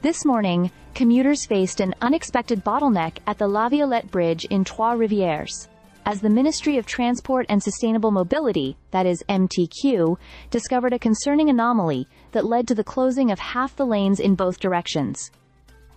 This morning, commuters faced an unexpected bottleneck at the Laviolette Bridge in Trois-Rivières, as the Ministry of Transport and Sustainable Mobility, that is MTQ, discovered a concerning anomaly that led to the closing of half the lanes in both directions.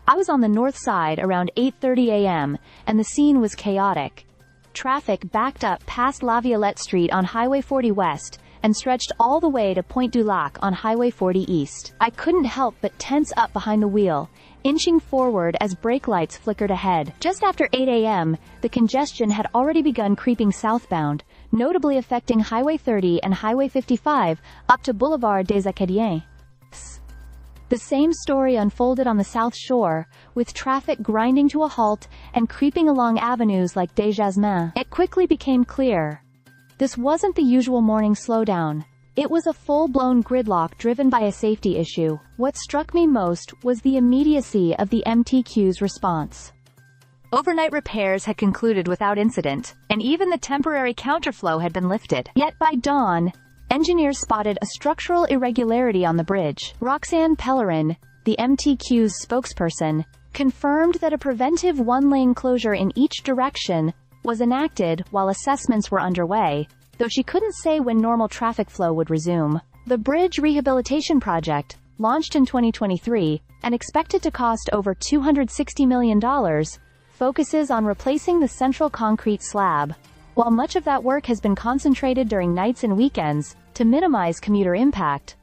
I was on the north side around 8:30 a.m., and the scene was chaotic. Traffic backed up past Laviolette Street on Highway 40 West and stretched all the way to Pointe du Lac on Highway 40 East. I couldn't help but tense up behind the wheel, inching forward as brake lights flickered ahead. Just after 8 a.m., the congestion had already begun creeping southbound, notably affecting Highway 30 and Highway 55 up to Boulevard des Acadiens. The same story unfolded on the South Shore, with traffic grinding to a halt and creeping along avenues like Des Jasmins. It quickly became clear. This wasn't the usual morning slowdown. It was a full-blown gridlock driven by a safety issue. What struck me most was the immediacy of the MTQ's response. Overnight repairs had concluded without incident, and even the temporary counterflow had been lifted. Yet by dawn, engineers spotted a structural irregularity on the bridge. Roxanne Pellerin, the MTQ's spokesperson, confirmed that a preventive one-lane closure in each direction was enacted while assessments were underway, though she couldn't say when normal traffic flow would resume. The bridge rehabilitation project, launched in 2023 and expected to cost over $260 million, focuses on replacing the central concrete slab, while much of that work has been concentrated during nights and weekends to minimize commuter impact.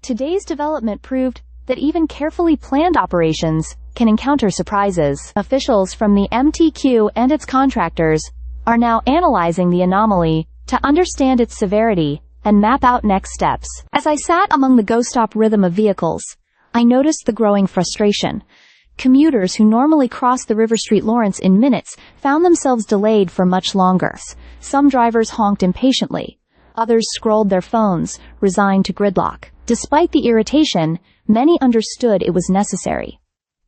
Today's development proved that even carefully planned operations can encounter surprises. Officials from the MTQ and its contractors are now analyzing the anomaly to understand its severity and map out next steps. As I sat among the go-stop rhythm of vehicles, I noticed the growing frustration. Commuters who normally cross the River St. Lawrence in minutes found themselves delayed for much longer. Some drivers honked impatiently. Others scrolled their phones, resigned to gridlock. Despite the irritation, many understood it was necessary.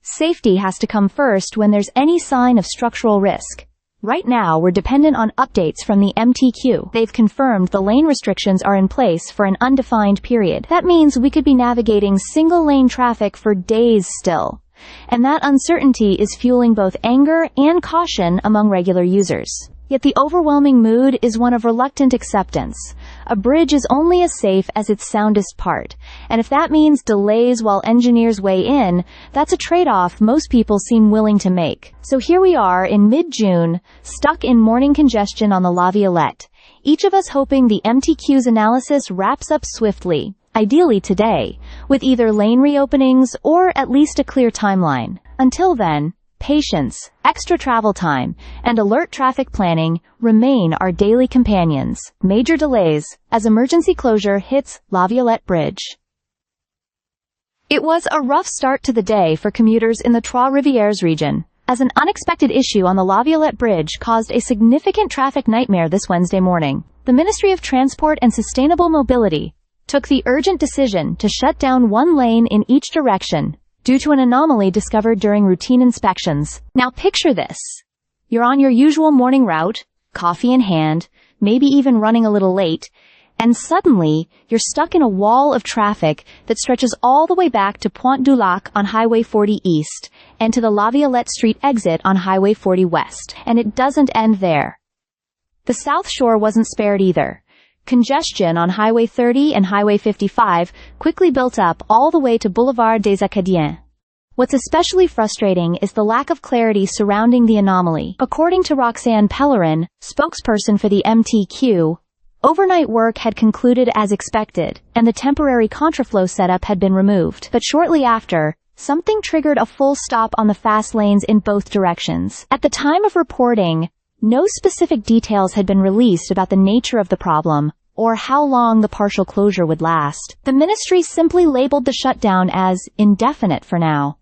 Safety has to come first when there's any sign of structural risk. Right now, we're dependent on updates from the MTQ. They've confirmed the lane restrictions are in place for an undefined period. That means we could be navigating single-lane traffic for days still. And that uncertainty is fueling both anger and caution among regular users. Yet the overwhelming mood is one of reluctant acceptance. A bridge is only as safe as its soundest part, and if that means delays while engineers weigh in, that's a trade-off most people seem willing to make. So here we are in mid-June, stuck in morning congestion on the Laviolette, each of us hoping the MTQ's analysis wraps up swiftly, ideally today, with either lane reopenings or at least a clear timeline. Until then, patience, extra travel time, and alert traffic planning remain our daily companions. Major delays as emergency closure hits Laviolette Bridge. It was a rough start to the day for commuters in the Trois-Rivières region, as an unexpected issue on the Laviolette Bridge caused a significant traffic nightmare this Wednesday morning. The Ministry of Transport and Sustainable Mobility took the urgent decision to shut down one lane in each direction due to an anomaly discovered during routine inspections. Now picture this. You're on your usual morning route, coffee in hand, maybe even running a little late, and suddenly you're stuck in a wall of traffic that stretches all the way back to Pointe du Lac on Highway 40 East and to the Laviolette Street exit on Highway 40 West. And it doesn't end there. The South Shore wasn't spared either. Congestion on Highway 30 and Highway 55 quickly built up all the way to Boulevard des Acadiens. What's especially frustrating is the lack of clarity surrounding the anomaly. According to Roxanne Pellerin, spokesperson for the MTQ, overnight work had concluded as expected, and the temporary contraflow setup had been removed. But shortly after, something triggered a full stop on the fast lanes in both directions. At the time of reporting, no specific details had been released about the nature of the problem or how long the partial closure would last. The ministry simply labeled the shutdown as indefinite for now.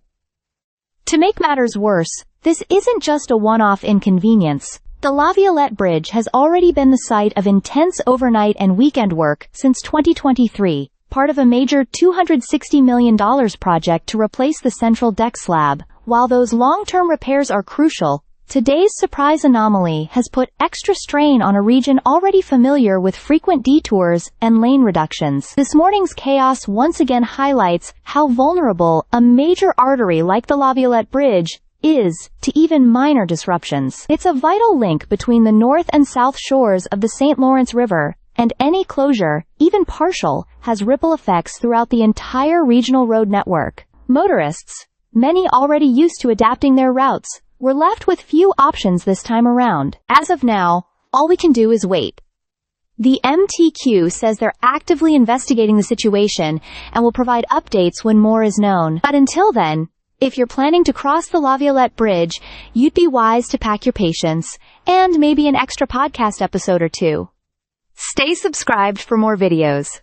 To make matters worse, this isn't just a one-off inconvenience. The Laviolette Bridge has already been the site of intense overnight and weekend work since 2023, part of a major $260 million project to replace the central deck slab. While those long-term repairs are crucial, Today's surprise anomaly has put extra strain on a region already familiar with frequent detours and lane reductions. This morning's chaos once again highlights how vulnerable a major artery like the Laviolette Bridge is to even minor disruptions. It's a vital link between the north and south shores of the St. Lawrence River, and any closure, even partial, has ripple effects throughout the entire regional road network. Motorists, many already used to adapting their routes, were left with few options this time around. As of now, all we can do is wait. The MTQ says they're actively investigating the situation and will provide updates when more is known. But until then, if you're planning to cross the Laviolette Bridge, you'd be wise to pack your patience and maybe an extra podcast episode or two. Stay subscribed for more videos.